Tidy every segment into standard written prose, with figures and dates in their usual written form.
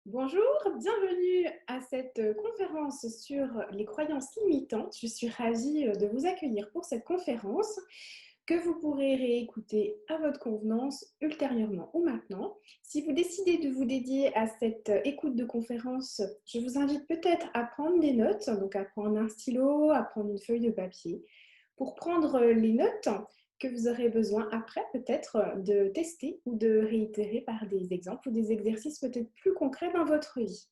Bonjour, bienvenue à cette conférence sur les croyances limitantes. Je suis ravie de vous accueillir pour cette conférence que vous pourrez réécouter à votre convenance ultérieurement ou maintenant. Si vous décidez de vous dédier à cette écoute de conférence, je vous invite peut-être à prendre des notes, donc à prendre un stylo, à prendre une feuille de papier pour prendre les notes que vous aurez besoin après peut-être de tester ou de réitérer par des exemples ou des exercices peut-être plus concrets dans votre vie.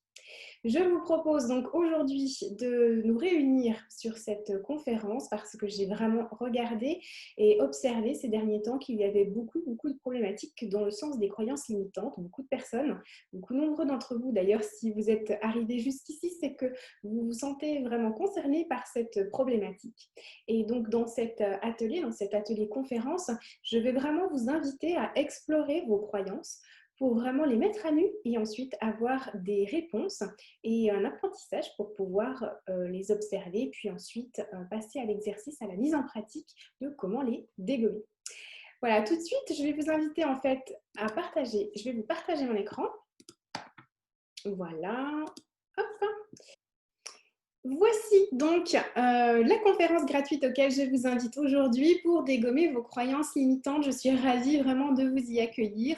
Je vous propose donc aujourd'hui de nous réunir sur cette conférence parce que j'ai vraiment regardé et observé ces derniers temps qu'il y avait beaucoup de problématiques dans le sens des croyances limitantes. Beaucoup de personnes, beaucoup nombreux d'entre vous d'ailleurs, si vous êtes arrivés jusqu'ici, c'est que vous vous sentez vraiment concernés par cette problématique. Et donc dans cet atelier conférence, je vais vraiment vous inviter à explorer vos croyances pour vraiment les mettre à nu et ensuite avoir des réponses et un apprentissage pour pouvoir les observer, puis ensuite passer à l'exercice, à la mise en pratique de comment les dégommer. Voilà, tout de suite, je vais vous inviter en fait à partager. Je vais vous partager mon écran. Voilà. Hop. Voici donc la conférence gratuite auquel je vous invite aujourd'hui pour dégommer vos croyances limitantes. Je suis ravie vraiment de vous y accueillir.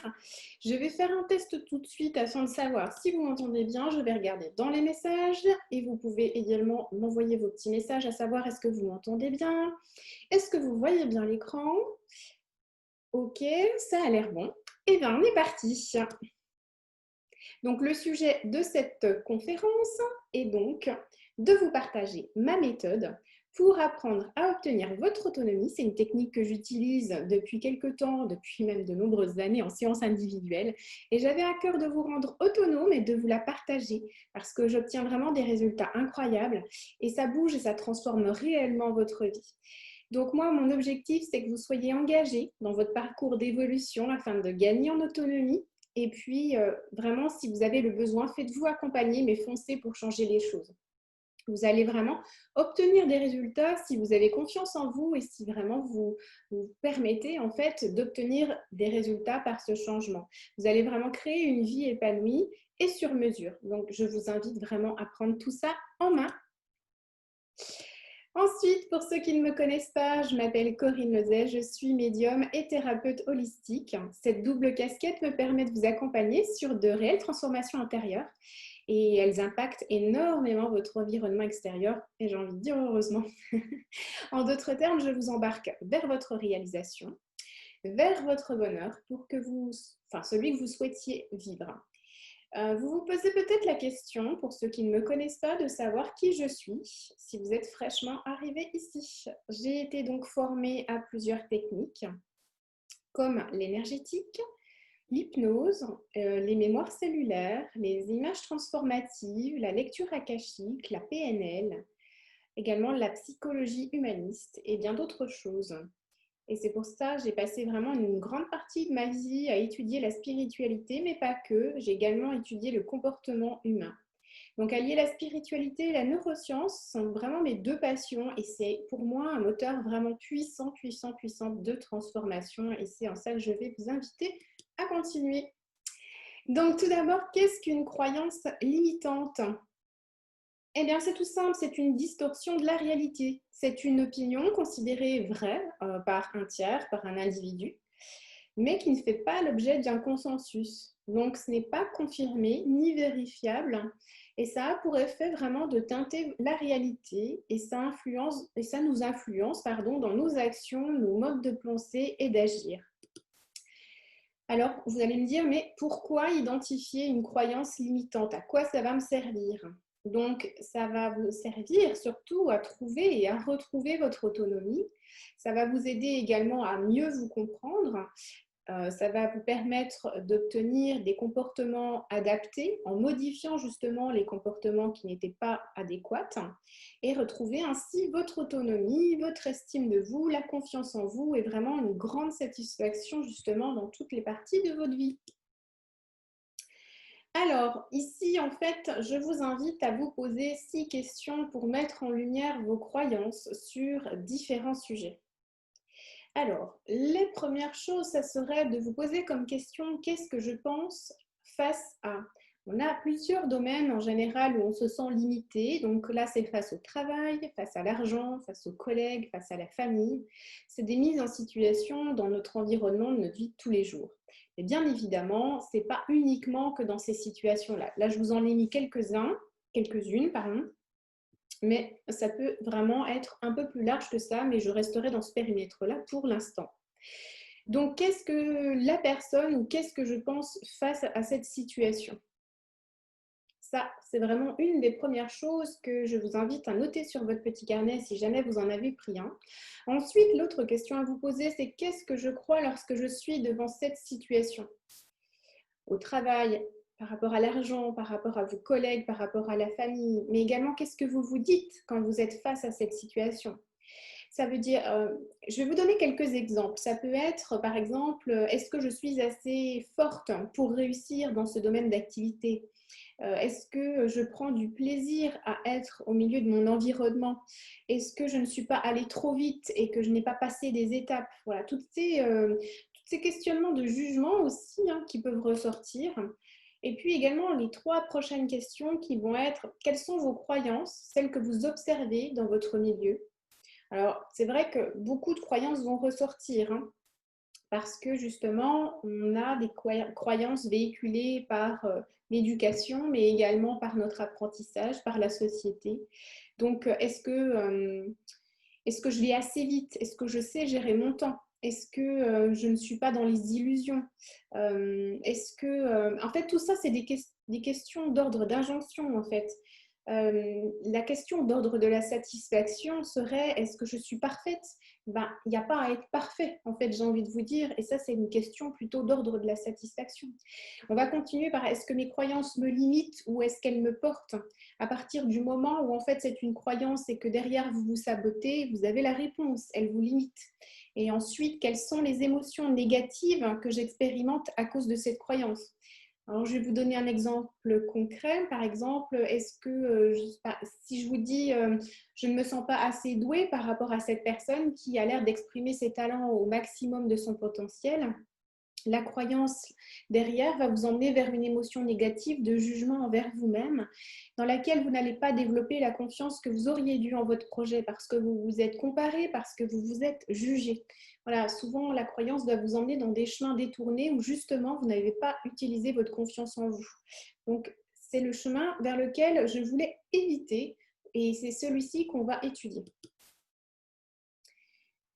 Je vais faire un test tout de suite afin de savoir si vous m'entendez bien. Je vais regarder dans les messages et vous pouvez également m'envoyer vos petits messages à savoir est-ce que vous m'entendez bien, est-ce que vous voyez bien l'écran. Ok, ça a l'air bon. Et bien, on est parti. Donc, le sujet de cette conférence est donc de vous partager ma méthode pour apprendre à obtenir votre autonomie. C'est une technique que j'utilise depuis quelques temps, depuis même de nombreuses années en séance individuelle. Et j'avais à cœur de vous rendre autonome et de vous la partager parce que j'obtiens vraiment des résultats incroyables et ça bouge et ça transforme réellement votre vie. Donc moi, mon objectif, c'est que vous soyez engagés dans votre parcours d'évolution afin de gagner en autonomie. Et puis, vraiment, si vous avez le besoin, faites-vous accompagner, mais foncez pour changer les choses. Vous allez vraiment obtenir des résultats si vous avez confiance en vous et si vraiment vous permettez en fait d'obtenir des résultats par ce changement. Vous allez vraiment créer une vie épanouie et sur mesure. Donc, je vous invite vraiment à prendre tout ça en main. Ensuite, pour ceux qui ne me connaissent pas, je m'appelle Corinne Lezay, je suis médium et thérapeute holistique. Cette double casquette me permet de vous accompagner sur de réelles transformations intérieures et elles impactent énormément votre environnement extérieur et j'ai envie de dire heureusement. En d'autres termes, je vous embarque vers votre réalisation, vers votre bonheur pour que celui que vous souhaitiez vivre. Vous vous posez peut-être la question, pour ceux qui ne me connaissent pas, de savoir qui je suis, si vous êtes fraîchement arrivé ici. J'ai été donc formée à plusieurs techniques, comme l'énergétique, l'hypnose, les mémoires cellulaires, les images transformatives, la lecture akashique, la PNL, également la psychologie humaniste et bien d'autres choses. Et c'est pour ça que j'ai passé vraiment une grande partie de ma vie à étudier la spiritualité, mais pas que. J'ai également étudié le comportement humain. Donc, allier la spiritualité et la neuroscience sont vraiment mes deux passions et c'est pour moi un moteur vraiment puissant de transformation. Et c'est en ça que je vais vous inviter à continuer. Donc, tout d'abord, qu'est-ce qu'une croyance limitante? Eh bien, c'est tout simple, c'est une distorsion de la réalité. C'est une opinion considérée vraie par un tiers, par un individu, mais qui ne fait pas l'objet d'un consensus. Donc, ce n'est pas confirmé ni vérifiable, et ça a pour effet vraiment de teinter la réalité, et ça nous influence dans nos actions, nos modes de penser et d'agir. Alors, vous allez me dire, mais pourquoi identifier une croyance limitante? À quoi ça va me servir? Donc, ça va vous servir surtout à trouver et à retrouver votre autonomie. Ça va vous aider également à mieux vous comprendre. Ça va vous permettre d'obtenir des comportements adaptés en modifiant justement les comportements qui n'étaient pas adéquats et retrouver ainsi votre autonomie, votre estime de vous, la confiance en vous et vraiment une grande satisfaction justement dans toutes les parties de votre vie. Alors, ici, en fait, je vous invite à vous poser 6 questions pour mettre en lumière vos croyances sur différents sujets. Alors, les premières choses, ça serait de vous poser comme question, qu'est-ce que je pense face à? On a plusieurs domaines en général où on se sent limité. Donc là, c'est face au travail, face à l'argent, face aux collègues, face à la famille. C'est des mises en situation dans notre environnement de notre vie de tous les jours. Et bien évidemment, ce n'est pas uniquement que dans ces situations-là. Là, je vous en ai mis quelques-unes, pardon. Mais ça peut vraiment être un peu plus large que ça, mais je resterai dans ce périmètre-là pour l'instant. Donc, qu'est-ce que la personne ou qu'est-ce que je pense face à cette situation? Ça, c'est vraiment une des premières choses que je vous invite à noter sur votre petit carnet si jamais vous en avez pris un. Ensuite, l'autre question à vous poser, c'est qu'est-ce que je crois lorsque je suis devant cette situation? Au travail, par rapport à l'argent, par rapport à vos collègues, par rapport à la famille, mais également qu'est-ce que vous vous dites quand vous êtes face à cette situation? Ça veut dire, je vais vous donner quelques exemples. Ça peut être, par exemple, est-ce que je suis assez forte pour réussir dans ce domaine d'activité? Est-ce que je prends du plaisir à être au milieu de mon environnement? Est-ce que je ne suis pas allée trop vite et que je n'ai pas passé des étapes? Voilà, tous ces questionnements de jugement aussi hein, qui peuvent ressortir. Et puis également les 3 prochaines questions qui vont être quelles sont vos croyances, celles que vous observez dans votre milieu? Alors, c'est vrai que beaucoup de croyances vont ressortir, hein, parce que justement, on a des croyances véhiculées par l'éducation, mais également par notre apprentissage, par la société. Donc, est-ce que je vais assez vite? Est-ce que je sais gérer mon temps? Est-ce que je ne suis pas dans les illusions? En fait, tout ça, c'est des questions d'ordre d'injonction, en fait. La question d'ordre de la satisfaction serait est-ce que je suis parfaite? Ben, il n'y a pas à être parfait, en fait, j'ai envie de vous dire. Et ça, c'est une question plutôt d'ordre de la satisfaction. On va continuer par est-ce que mes croyances me limitent ou est-ce qu'elles me portent? À partir du moment où, en fait, c'est une croyance et que derrière, vous vous sabotez, vous avez la réponse, elle vous limite. Et ensuite, quelles sont les émotions négatives que j'expérimente à cause de cette croyance? Alors, je vais vous donner un exemple concret. Par exemple, est-ce que si je vous dis je ne me sens pas assez douée par rapport à cette personne qui a l'air d'exprimer ses talents au maximum de son potentiel, la croyance derrière va vous emmener vers une émotion négative de jugement envers vous-même, dans laquelle vous n'allez pas développer la confiance que vous auriez dû en votre projet parce que vous vous êtes comparé, parce que vous vous êtes jugé. Voilà, souvent la croyance doit vous emmener dans des chemins détournés où justement vous n'avez pas utilisé votre confiance en vous. Donc c'est le chemin vers lequel je voulais éviter et c'est celui-ci qu'on va étudier.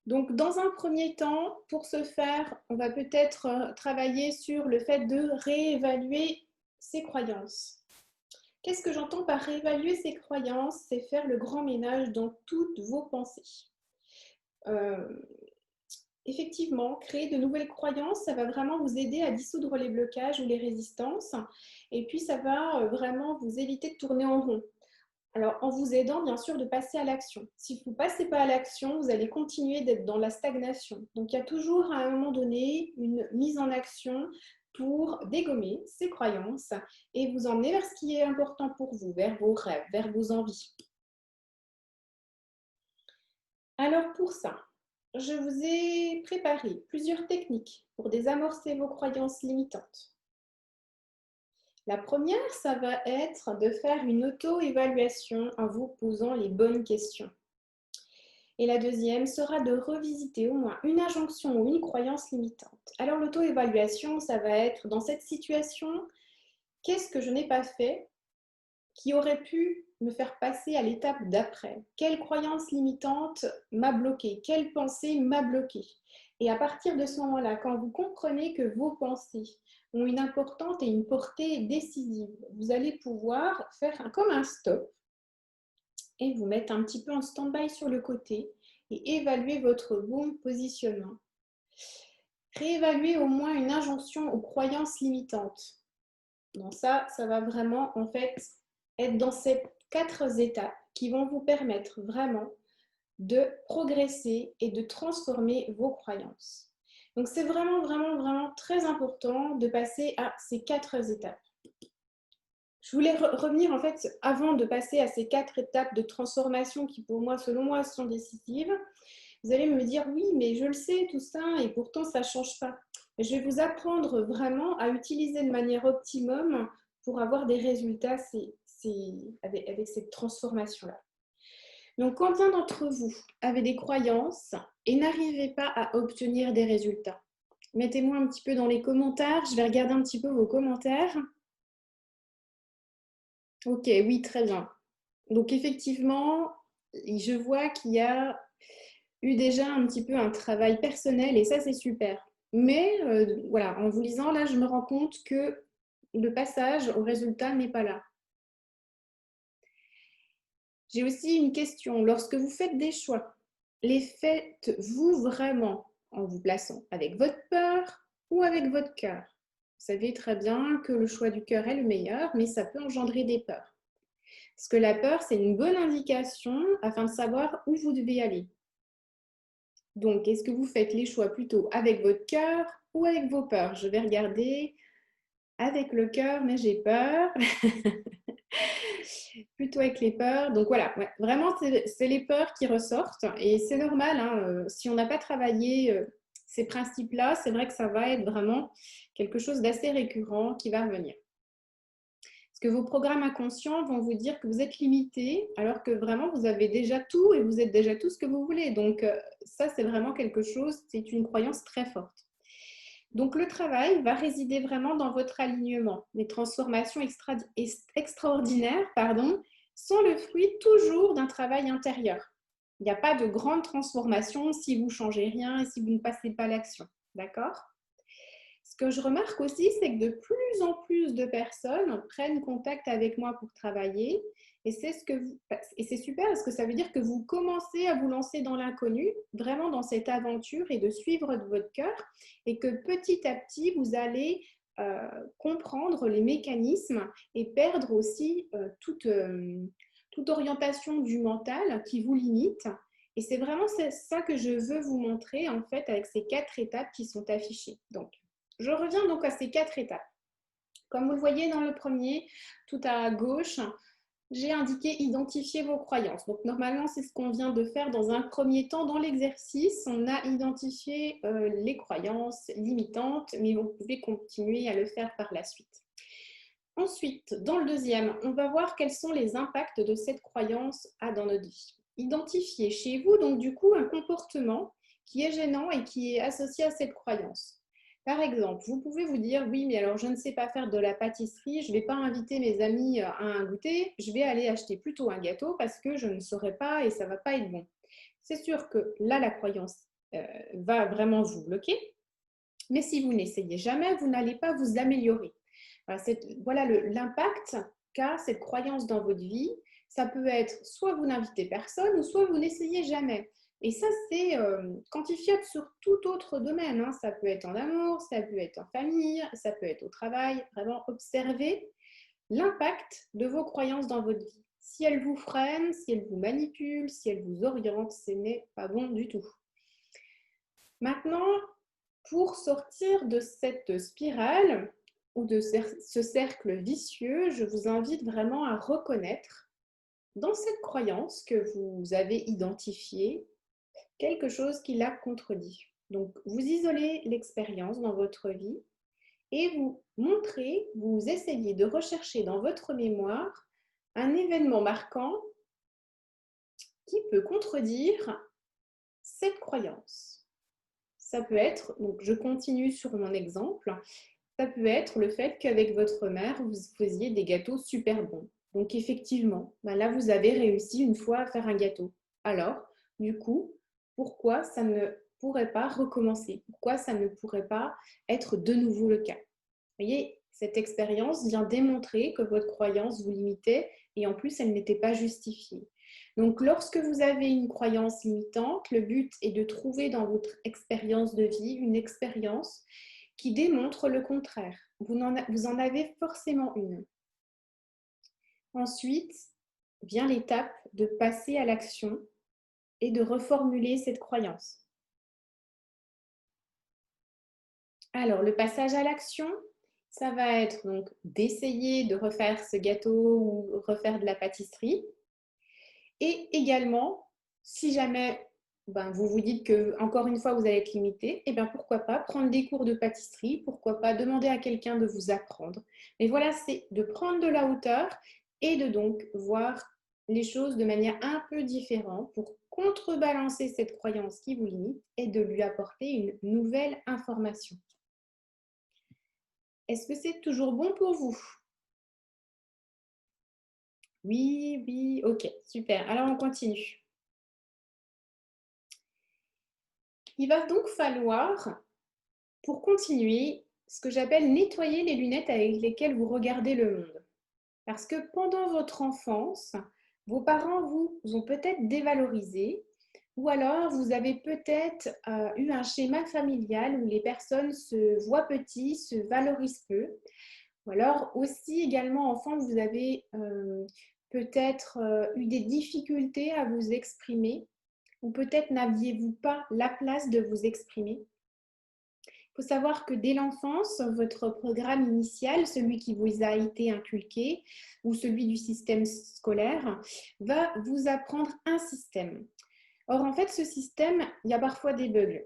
Donc, dans un premier temps, pour ce faire, on va peut-être travailler sur le fait de réévaluer ses croyances. Qu'est-ce que j'entends par réévaluer ses croyances? C'est faire le grand ménage dans toutes vos pensées. Effectivement, créer de nouvelles croyances, ça va vraiment vous aider à dissoudre les blocages ou les résistances. Et puis, ça va vraiment vous éviter de tourner en rond. Alors, en vous aidant, bien sûr, de passer à l'action. Si vous ne passez pas à l'action, vous allez continuer d'être dans la stagnation. Donc, il y a toujours, à un moment donné, une mise en action pour dégommer ces croyances et vous emmener vers ce qui est important pour vous, vers vos rêves, vers vos envies. Alors, pour ça, je vous ai préparé plusieurs techniques pour désamorcer vos croyances limitantes. La première, ça va être de faire une auto-évaluation en vous posant les bonnes questions. Et la deuxième sera de revisiter au moins une injonction ou une croyance limitante. Alors l'auto-évaluation, ça va être dans cette situation, qu'est-ce que je n'ai pas fait qui aurait pu me faire passer à l'étape d'après? Quelle croyance limitante m'a bloqué? Quelle pensée m'a bloqué? Et à partir de ce moment-là, quand vous comprenez que vos pensées ont une importante et une portée décisive, vous allez pouvoir faire comme un stop et vous mettre un petit peu en stand-by sur le côté et évaluer votre bon positionnement. Réévaluer au moins une injonction aux croyances limitantes. Donc ça va vraiment en fait être dans ces 4 étapes qui vont vous permettre vraiment de progresser et de transformer vos croyances. Donc c'est vraiment très important de passer à ces 4 étapes. Je voulais revenir en fait, avant de passer à ces 4 étapes de transformation qui pour moi, selon moi, sont décisives. Vous allez me dire, oui, mais je le sais tout ça et pourtant ça ne change pas. Je vais vous apprendre vraiment à utiliser de manière optimum pour avoir des résultats avec cette transformation-là. Donc, combien d'entre vous avez des croyances et n'arrivez pas à obtenir des résultats? Mettez-moi un petit peu dans les commentaires. Je vais regarder un petit peu vos commentaires. Ok, oui, très bien. Donc, effectivement, je vois qu'il y a eu déjà un petit peu un travail personnel et ça, c'est super. Mais voilà, en vous lisant, là, je me rends compte que le passage au résultat n'est pas là. J'ai aussi une question. Lorsque vous faites des choix, les faites-vous vraiment en vous plaçant avec votre peur ou avec votre cœur? Vous savez très bien que le choix du cœur est le meilleur, mais ça peut engendrer des peurs. Parce que la peur, c'est une bonne indication afin de savoir où vous devez aller. Donc, est-ce que vous faites les choix plutôt avec votre cœur ou avec vos peurs? Je vais regarder avec le cœur, mais j'ai peur. Plutôt avec les peurs. Donc voilà, ouais, vraiment, c'est les peurs qui ressortent. Et c'est normal, hein, si on n'a pas travaillé ces principes-là, c'est vrai que ça va être vraiment quelque chose d'assez récurrent qui va revenir. Parce que vos programmes inconscients vont vous dire que vous êtes limité, alors que vraiment, vous avez déjà tout et vous êtes déjà tout ce que vous voulez. Donc ça, c'est vraiment quelque chose, c'est une croyance très forte. Donc, le travail va résider vraiment dans votre alignement. Les transformations extraordinaires sont le fruit toujours d'un travail intérieur. Il n'y a pas de grande transformation si vous ne changez rien et si vous ne passez pas l'action. D'accord? Ce que je remarque aussi, c'est que de plus en plus de personnes prennent contact avec moi pour travailler. Et c'est super parce que ça veut dire que vous commencez à vous lancer dans l'inconnu, vraiment dans cette aventure et de suivre de votre cœur. Et que petit à petit, vous allez comprendre les mécanismes et perdre aussi toute orientation du mental qui vous limite. Et c'est vraiment ça que je veux vous montrer en fait avec ces 4 étapes qui sont affichées. Donc, je reviens donc à ces 4 étapes. Comme vous le voyez dans le premier, tout à gauche, j'ai indiqué identifier vos croyances. Donc normalement, c'est ce qu'on vient de faire dans un premier temps dans l'exercice. On a identifié les croyances limitantes, mais vous pouvez continuer à le faire par la suite. Ensuite, dans le deuxième, on va voir quels sont les impacts de cette croyance dans notre vie. Identifiez chez vous donc du coup un comportement qui est gênant et qui est associé à cette croyance. Par exemple, vous pouvez vous dire, oui, mais alors je ne sais pas faire de la pâtisserie, je ne vais pas inviter mes amis à un goûter, je vais aller acheter plutôt un gâteau parce que je ne saurais pas et ça ne va pas être bon. C'est sûr que là, la croyance va vraiment vous bloquer, mais si vous n'essayez jamais, vous n'allez pas vous améliorer. Voilà l'impact qu'a cette croyance dans votre vie. Ça peut être soit vous n'invitez personne ou soit vous n'essayez jamais. Et ça, c'est quantifiable sur tout autre domaine. Hein. Ça peut être en amour, ça peut être en famille, ça peut être au travail. Vraiment observez l'impact de vos croyances dans votre vie. Si elles vous freinent, si elles vous manipulent, si elles vous orientent, ce n'est pas bon du tout. Maintenant, pour sortir de cette spirale ou de ce cercle vicieux, je vous invite vraiment à reconnaître dans cette croyance que vous avez identifiée quelque chose qui la contredit. Donc, vous isolez l'expérience dans votre vie et vous montrez, vous essayez de rechercher dans votre mémoire un événement marquant qui peut contredire cette croyance. Ça peut être, donc je continue sur mon exemple, ça peut être le fait qu'avec votre mère, vous faisiez des gâteaux super bons. Donc effectivement, là, vous avez réussi une fois à faire un gâteau. Alors, du coup, pourquoi ça ne pourrait pas recommencer? Pourquoi ça ne pourrait pas être de nouveau le cas? Vous voyez, cette expérience vient démontrer que votre croyance vous limitait et en plus, elle n'était pas justifiée. Donc, lorsque vous avez une croyance limitante, le but est de trouver dans votre expérience de vie une expérience qui démontre le contraire. Vous en avez forcément une. Ensuite, vient l'étape de passer à l'action et de reformuler cette croyance. Alors, le passage à l'action, ça va être donc d'essayer de refaire ce gâteau ou refaire de la pâtisserie. Et également, si jamais ben, vous vous dites que encore une fois, vous allez être limité, et bien pourquoi pas prendre des cours de pâtisserie, pourquoi pas demander à quelqu'un de vous apprendre. Mais voilà, c'est de prendre de la hauteur et de donc voir les choses de manière un peu différente pour contrebalancer cette croyance qui vous limite et de lui apporter une nouvelle information. Est-ce que c'est toujours bon pour vous? Oui, oui, ok, super. Alors on continue. Il va donc falloir, pour continuer, ce que j'appelle nettoyer les lunettes avec lesquelles vous regardez le monde. Parce que pendant votre enfance, vos parents vous ont peut-être dévalorisé, ou alors vous avez peut-être eu un schéma familial où les personnes se voient petits, se valorisent peu. Ou alors aussi également enfant, vous avez peut-être eu des difficultés à vous exprimer, ou peut-être n'aviez-vous pas la place de vous exprimer. Il faut savoir que dès l'enfance, votre programme initial, celui qui vous a été inculqué ou celui du système scolaire, va vous apprendre un système. Or, en fait, ce système, il y a parfois des bugs.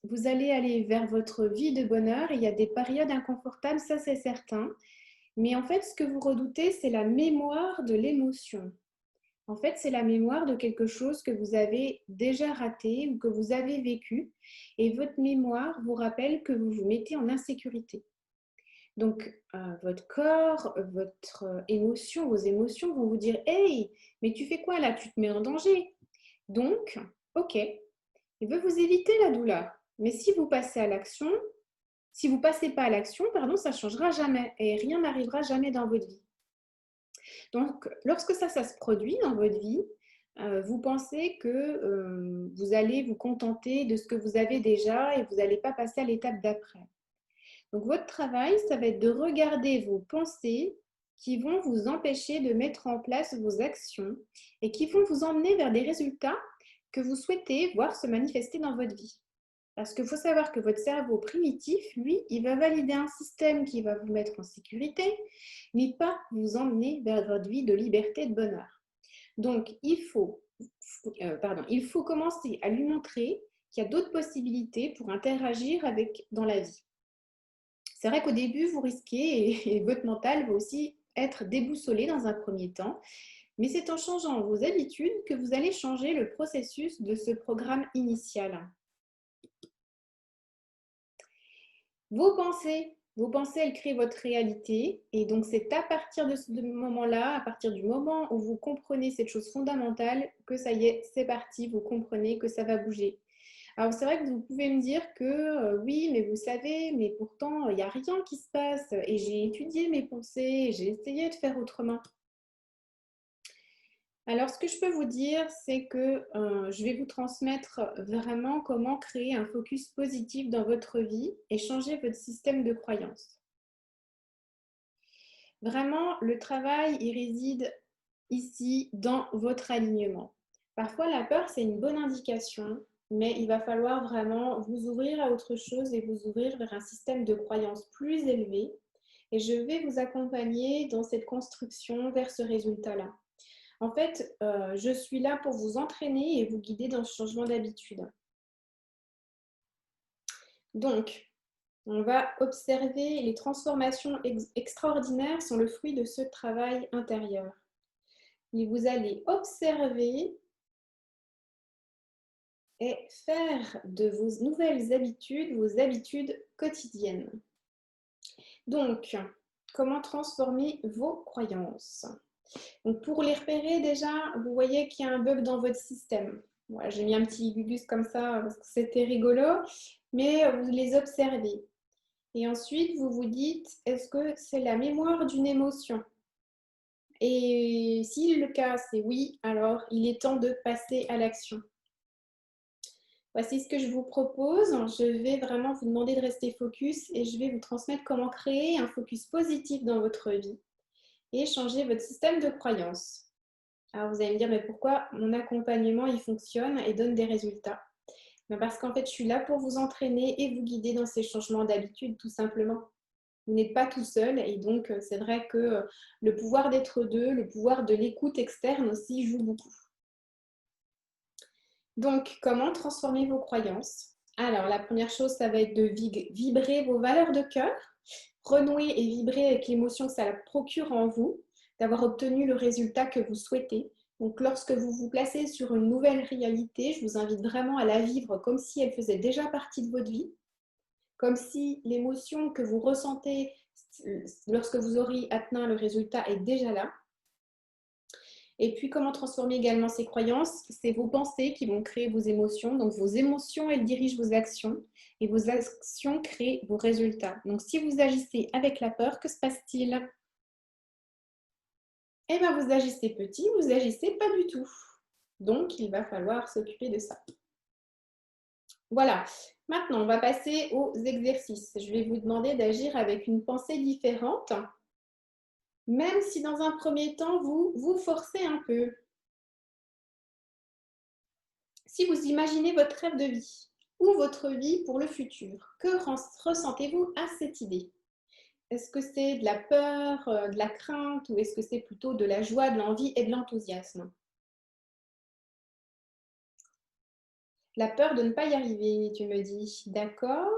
Vous allez aller vers votre vie de bonheur, il y a des périodes inconfortables, ça c'est certain. Mais en fait, ce que vous redoutez, c'est la mémoire de l'émotion. En fait, c'est la mémoire de quelque chose que vous avez déjà raté ou que vous avez vécu. Et votre mémoire vous rappelle que vous vous mettez en insécurité. Donc, votre corps, votre émotion, vos émotions vont vous dire « Hey, mais tu fais quoi là? Tu te mets en danger. » Donc, ok, il veut vous éviter la douleur. Mais si vous passez à l'action, si vous ne passez pas à l'action, pardon, ça ne changera jamais et rien n'arrivera jamais dans votre vie. Donc, lorsque ça se produit dans votre vie, vous pensez que vous allez vous contenter de ce que vous avez déjà et vous n'allez pas passer à l'étape d'après. Donc, votre travail, ça va être de regarder vos pensées qui vont vous empêcher de mettre en place vos actions et qui vont vous emmener vers des résultats que vous souhaitez voir se manifester dans votre vie. Parce qu'il faut savoir que votre cerveau primitif, lui, il va valider un système qui va vous mettre en sécurité, mais pas vous emmener vers votre vie de liberté et de bonheur. Donc, il faut commencer à lui montrer qu'il y a d'autres possibilités pour interagir dans la vie. C'est vrai qu'au début, vous risquez, et votre mental va aussi être déboussolé dans un premier temps, mais c'est en changeant vos habitudes que vous allez changer le processus de ce programme initial. Vos pensées, elles créent votre réalité. Et donc, c'est à partir de ce moment-là, à partir du moment où vous comprenez cette chose fondamentale, que ça y est, c'est parti, vous comprenez que ça va bouger. Alors, c'est vrai que vous pouvez me dire que oui, mais vous savez, mais pourtant, il n'y a rien qui se passe. Et j'ai étudié mes pensées, j'ai essayé de faire autrement. Alors, ce que je peux vous dire, c'est que je vais vous transmettre vraiment comment créer un focus positif dans votre vie et changer votre système de croyance. Vraiment, le travail, il réside ici dans votre alignement. Parfois, la peur, c'est une bonne indication, mais il va falloir vraiment vous ouvrir à autre chose et vous ouvrir vers un système de croyance plus élevé. Et je vais vous accompagner dans cette construction vers ce résultat-là. En fait, je suis là pour vous entraîner et vous guider dans ce changement d'habitude. Donc, on va observer les transformations extraordinaires sont le fruit de ce travail intérieur. Et vous allez observer et faire de vos nouvelles habitudes vos habitudes quotidiennes. Donc, comment transformer vos croyances? Donc, pour les repérer, déjà, vous voyez qu'il y a un bug dans votre système. Voilà, j'ai mis un petit gugus comme ça parce que c'était rigolo, mais vous les observez. Et ensuite, vous vous dites, est-ce que c'est la mémoire d'une émotion? Et si le cas, c'est oui, alors il est temps de passer à l'action. Voici ce que je vous propose. Je vais vraiment vous demander de rester focus et je vais vous transmettre comment créer un focus positif dans votre vie et changer votre système de croyance. Alors vous allez me dire, mais pourquoi mon accompagnement il fonctionne et donne des résultats? Parce qu'en fait, je suis là pour vous entraîner et vous guider dans ces changements d'habitude, tout simplement. Vous n'êtes pas tout seul et donc c'est vrai que le pouvoir d'être deux, le pouvoir de l'écoute externe aussi joue beaucoup. Donc, comment transformer vos croyances? Alors, la première chose, ça va être de vibrer vos valeurs de cœur, renouer et vibrer avec l'émotion que ça procure en vous, d'avoir obtenu le résultat que vous souhaitez. Donc, lorsque vous vous placez sur une nouvelle réalité, je vous invite vraiment à la vivre comme si elle faisait déjà partie de votre vie, comme si l'émotion que vous ressentez lorsque vous aurez atteint le résultat est déjà là. Et puis, comment transformer également ces croyances? C'est vos pensées qui vont créer vos émotions. Donc, vos émotions, elles dirigent vos actions et vos actions créent vos résultats. Donc, si vous agissez avec la peur, que se passe-t-il? Eh bien, vous agissez petit, vous agissez pas du tout. Donc, il va falloir s'occuper de ça. Voilà. Maintenant, on va passer aux exercices. Je vais vous demander d'agir avec une pensée différente, même si dans un premier temps, vous vous forcez un peu. Si vous imaginez votre rêve de vie ou votre vie pour le futur, que ressentez-vous à cette idée? Est-ce que c'est de la peur, de la crainte ou est-ce que c'est plutôt de la joie, de l'envie et de l'enthousiasme? La peur de ne pas y arriver, tu me dis. D'accord,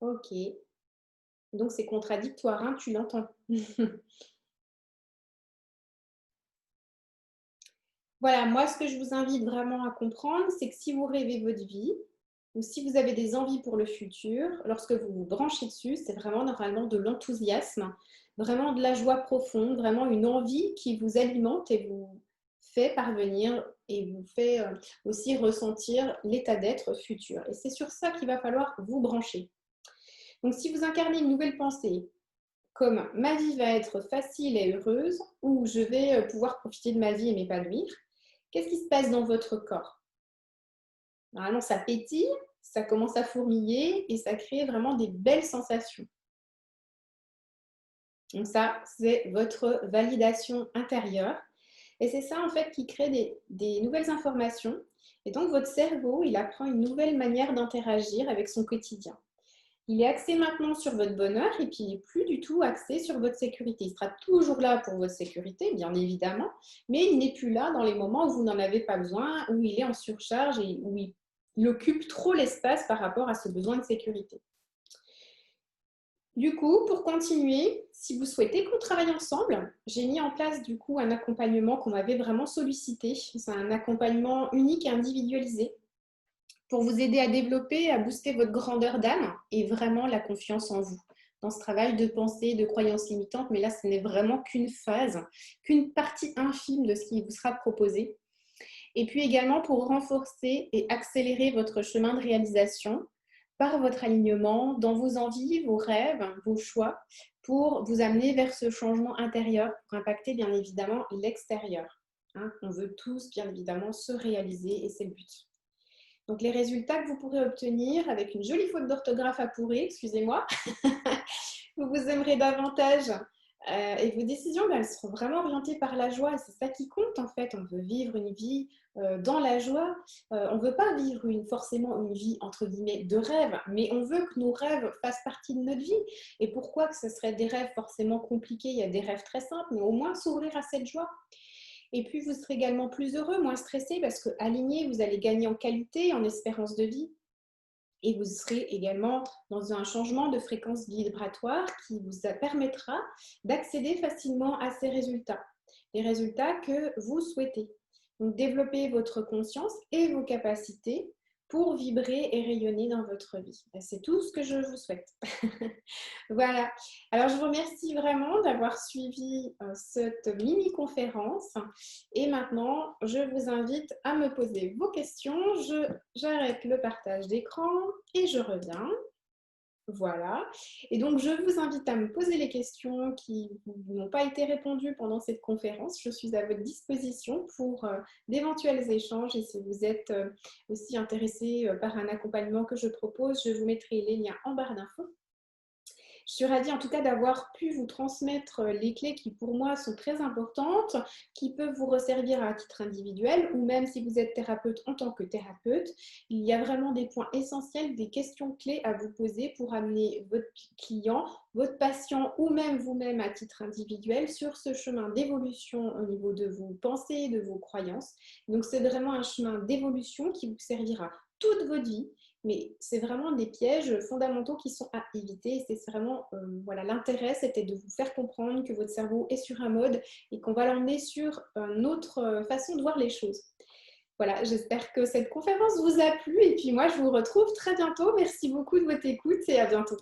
ok. Donc c'est contradictoire, hein, tu l'entends. Voilà, moi ce que je vous invite vraiment à comprendre, c'est que si vous rêvez votre vie, ou si vous avez des envies pour le futur, lorsque vous vous branchez dessus, c'est vraiment normalement de l'enthousiasme, vraiment de la joie profonde, vraiment une envie qui vous alimente et vous fait parvenir et vous fait aussi ressentir l'état d'être futur. Et c'est sur ça qu'il va falloir vous brancher. Donc si vous incarnez une nouvelle pensée, comme ma vie va être facile et heureuse, ou je vais pouvoir profiter de ma vie et m'épanouir, qu'est-ce qui se passe dans votre corps? Normalement, ça pétille, ça commence à fourmiller et ça crée vraiment des belles sensations. Donc ça, c'est votre validation intérieure. Et c'est ça, en fait, qui crée des nouvelles informations. Et donc, votre cerveau, il apprend une nouvelle manière d'interagir avec son quotidien. Il est axé maintenant sur votre bonheur et puis il n'est plus du tout axé sur votre sécurité. Il sera toujours là pour votre sécurité, bien évidemment, mais il n'est plus là dans les moments où vous n'en avez pas besoin, où il est en surcharge et où il occupe trop l'espace par rapport à ce besoin de sécurité. Du coup, pour continuer, si vous souhaitez qu'on travaille ensemble, j'ai mis en place du coup un accompagnement qu'on m'avait vraiment sollicité. C'est un accompagnement unique et individualisé pour vous aider à développer, à booster votre grandeur d'âme et vraiment la confiance en vous. Dans ce travail de pensée, de croyances limitantes, mais là, ce n'est vraiment qu'une phase, qu'une partie infime de ce qui vous sera proposé. Et puis également pour renforcer et accélérer votre chemin de réalisation par votre alignement dans vos envies, vos rêves, vos choix, pour vous amener vers ce changement intérieur, pour impacter bien évidemment l'extérieur. Hein, on veut tous bien évidemment se réaliser et c'est le but. Donc les résultats que vous pourrez obtenir avec une jolie faute d'orthographe apurée, excusez-moi, vous vous aimerez davantage et vos décisions, elles seront vraiment orientées par la joie et c'est ça qui compte en fait. On veut vivre une vie dans la joie. On ne veut pas vivre forcément une vie entre guillemets de rêve, mais on veut que nos rêves fassent partie de notre vie. Et pourquoi que ce serait des rêves forcément compliqués? Il y a des rêves très simples, mais au moins s'ouvrir à cette joie. Et puis, vous serez également plus heureux, moins stressé, parce qu'aligné, vous allez gagner en qualité, en espérance de vie. Et vous serez également dans un changement de fréquence vibratoire qui vous permettra d'accéder facilement à ces résultats. Les résultats que vous souhaitez. Donc, développez votre conscience et vos capacités pour vibrer et rayonner dans votre vie. C'est tout ce que je vous souhaite. Voilà. Alors, je vous remercie vraiment d'avoir suivi cette mini-conférence. Et maintenant, je vous invite à me poser vos questions. J'arrête le partage d'écran et je reviens. Voilà. Et donc, je vous invite à me poser les questions qui n'ont pas été répondues pendant cette conférence. Je suis à votre disposition pour d'éventuels échanges. Et si vous êtes aussi intéressé par un accompagnement que je propose, je vous mettrai les liens en barre d'infos. Je suis ravie en tout cas d'avoir pu vous transmettre les clés qui pour moi sont très importantes, qui peuvent vous resservir à titre individuel ou même si vous êtes thérapeute en tant que thérapeute. Il y a vraiment des points essentiels, des questions clés à vous poser pour amener votre client, votre patient ou même vous-même à titre individuel sur ce chemin d'évolution au niveau de vos pensées, de vos croyances. Donc c'est vraiment un chemin d'évolution qui vous servira toute votre vie. Mais c'est vraiment des pièges fondamentaux qui sont à éviter. Et c'est vraiment, voilà, l'intérêt, c'était de vous faire comprendre que votre cerveau est sur un mode et qu'on va l'emmener sur une autre façon de voir les choses. Voilà, j'espère que cette conférence vous a plu et puis moi, je vous retrouve très bientôt. Merci beaucoup de votre écoute et à bientôt.